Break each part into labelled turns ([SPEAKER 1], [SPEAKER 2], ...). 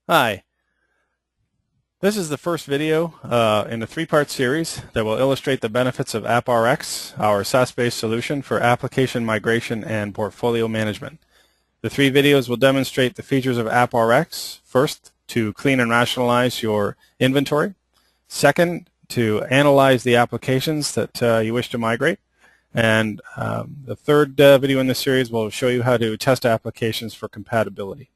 [SPEAKER 1] Hi, this is the first video in a three-part series that will illustrate the benefits of AppRx, our SaaS-based solution for application migration and portfolio management. The three videos will demonstrate the features of AppRx. First, to clean and rationalize your inventory. Second, to analyze the applications that you wish to migrate. And the third video in this series will show you how to test applications for compatibility.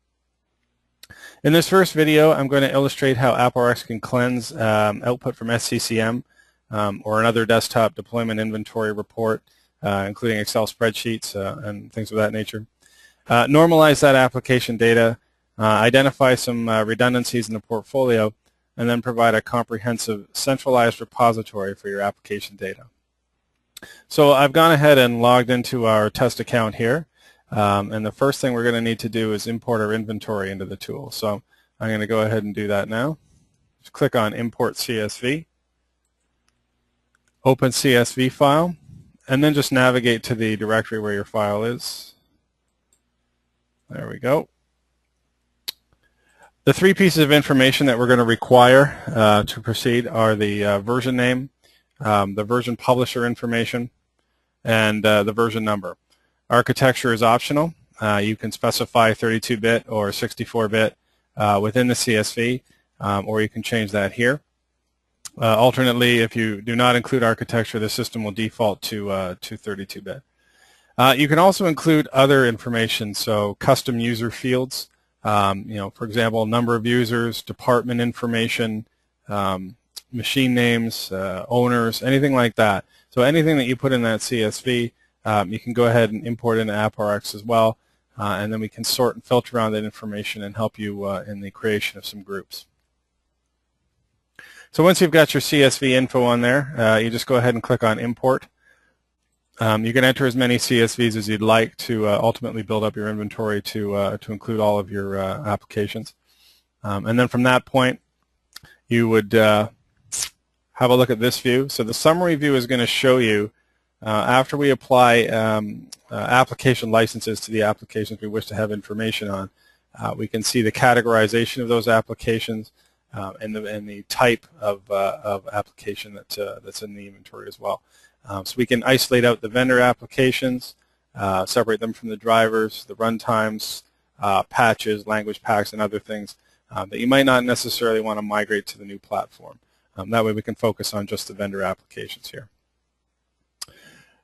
[SPEAKER 1] In this first video, I'm going to illustrate how AppRx can cleanse output from SCCM or another desktop deployment inventory report, including Excel spreadsheets and things of that nature. Normalize that application data, identify some redundancies in the portfolio, and then provide a comprehensive centralized repository for your application data. So I've gone ahead and logged into our test account here. And the first thing we're going to need to do is import our inventory into the tool. So I'm going to go ahead and do that now. Just click on Import CSV, open CSV file, and then just navigate to the directory where your file is. There we go. The three pieces of information that we're going to require to proceed are the version name, the version publisher information, and the version number. Architecture is optional. You can specify 32-bit or 64-bit within the CSV, or you can change that here. Alternately, if you do not include architecture, the system will default to 32-bit. You can also include other information, so custom user fields, for example, number of users, department information, machine names, owners, anything like that. So anything that you put in that CSV, you can go ahead and import into AppRx as well, and then we can sort and filter around that information and help you in the creation of some groups. So once you've got your CSV info on there, you just go ahead and click on Import. You can enter as many CSVs as you'd like to ultimately build up your inventory to include all of your applications. And then from that point, you would have a look at this view. So the summary view is going to show you after we apply application licenses to the applications we wish to have information on, we can see the categorization of those applications and the type of application that's in the inventory as well. So we can isolate out the vendor applications, separate them from the drivers, the runtimes, patches, language packs, and other things that you might not necessarily want to migrate to the new platform. That way we can focus on just the vendor applications here.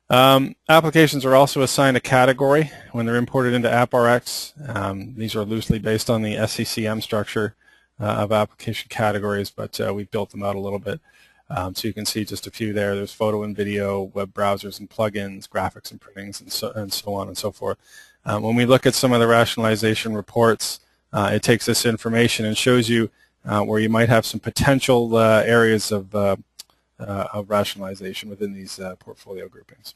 [SPEAKER 1] Applications are also assigned a category when they're imported into AppRx. These are loosely based on the SCCM structure of application categories, but we've built them out a little bit. So you can see just a few there. There's photo and video, web browsers and plugins, graphics and printings, and so on and so forth. When we look at some of the rationalization reports, it takes this information and shows you where you might have some potential areas of rationalization within these portfolio groupings.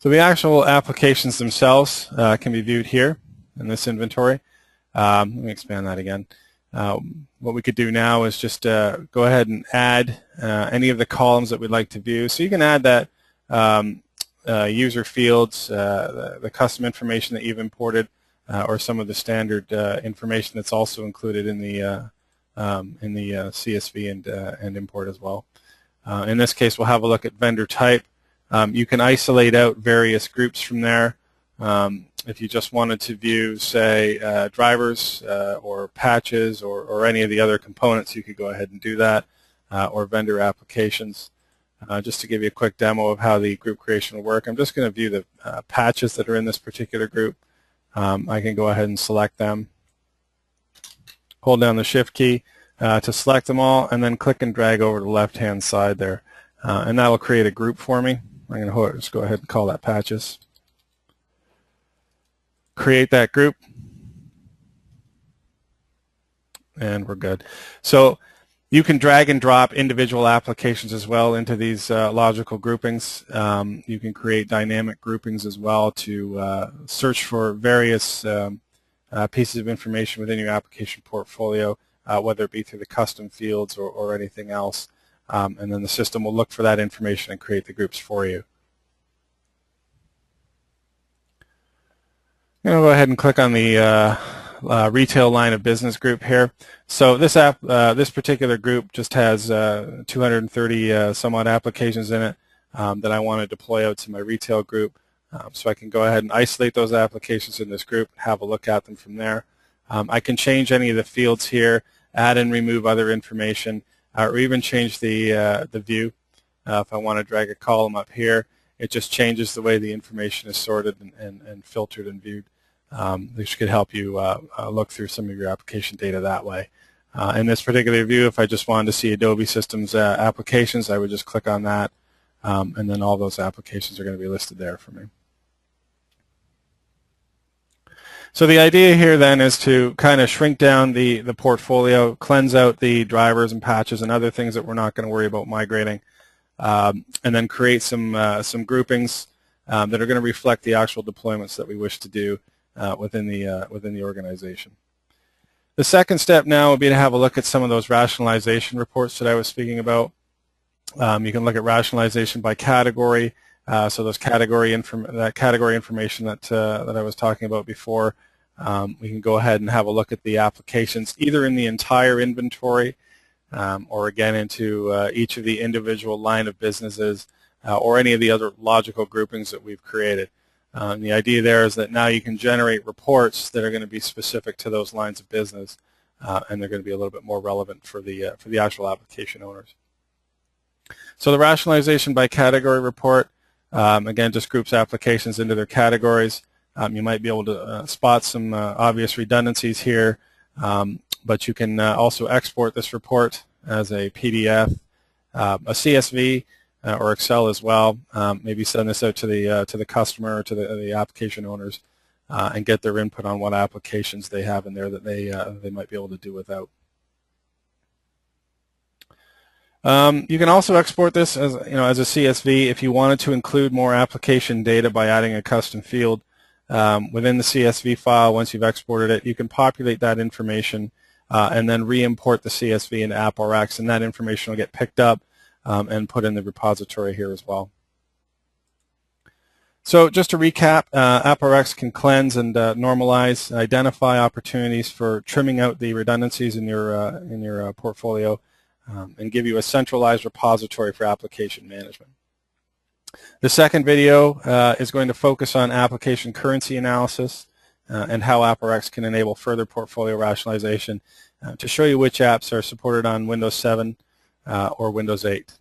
[SPEAKER 1] So the actual applications themselves can be viewed here in this inventory. Let me expand that again. What we could do now is just go ahead and add any of the columns that we'd like to view. So you can add that user fields, the custom information that you've imported, or some of the standard information that's also included in the CSV and import as well. In this case, we'll have a look at vendor type. You can isolate out various groups from there. If you just wanted to view, say, drivers or patches or any of the other components, you could go ahead and do that, or vendor applications. Just to give you a quick demo of how the group creation will work, I'm just going to view the patches that are in this particular group. I can go ahead and select them, hold down the Shift key to select them all, and then click and drag over to the left-hand side there. And that will create a group for me. I'm going to just go ahead and call that patches. Create that group, and we're good. So you can drag and drop individual applications as well into these logical groupings. You can create dynamic groupings as well to search for various pieces of information within your application portfolio, whether it be through the custom fields or anything else. And then the system will look for that information and create the groups for you. I'm going to go ahead and click on the retail line of business group here. So this this particular group just has 230 some odd applications in it that I want to deploy out to my retail group. So I can go ahead and isolate those applications in this group, have a look at them from there. I can change any of the fields here, add and remove other information, or even change the view. If I want to drag a column up here, it just changes the way the information is sorted and filtered and viewed. This could help you look through some of your application data that way. In this particular view, if I just wanted to see Adobe Systems applications, I would just click on that, and then all those applications are going to be listed there for me. So the idea here then is to kind of shrink down the portfolio, cleanse out the drivers and patches and other things that we're not going to worry about migrating, and then create some groupings that are going to reflect the actual deployments that we wish to do within the organization. The second step now would be to have a look at some of those rationalization reports that I was speaking about. You can look at rationalization by category. So those category information that I was talking about before, we can go ahead and have a look at the applications either in the entire inventory or again into each of the individual line of businesses or any of the other logical groupings that we've created. The idea there is that now you can generate reports that are going to be specific to those lines of business, and they're going to be a little bit more relevant for the actual application owners. So the rationalization by category report, again, just groups applications into their categories. You might be able to spot some obvious redundancies here, but you can also export this report as a PDF, a CSV, or Excel as well. Maybe send this out to the customer or to the application owners and get their input on what applications they have in there that they might be able to do without. You can also export this as as a CSV if you wanted to include more application data by adding a custom field within the CSV file. Once you've exported it, you can populate that information and then re-import the CSV into AppRx, and that information will get picked up and put in the repository here as well. So just to recap, AppRx can cleanse and normalize, identify opportunities for trimming out the redundancies in your portfolio, and give you a centralized repository for application management. The second video is going to focus on application currency analysis and how AppRx can enable further portfolio rationalization to show you which apps are supported on Windows 7 or Windows 8.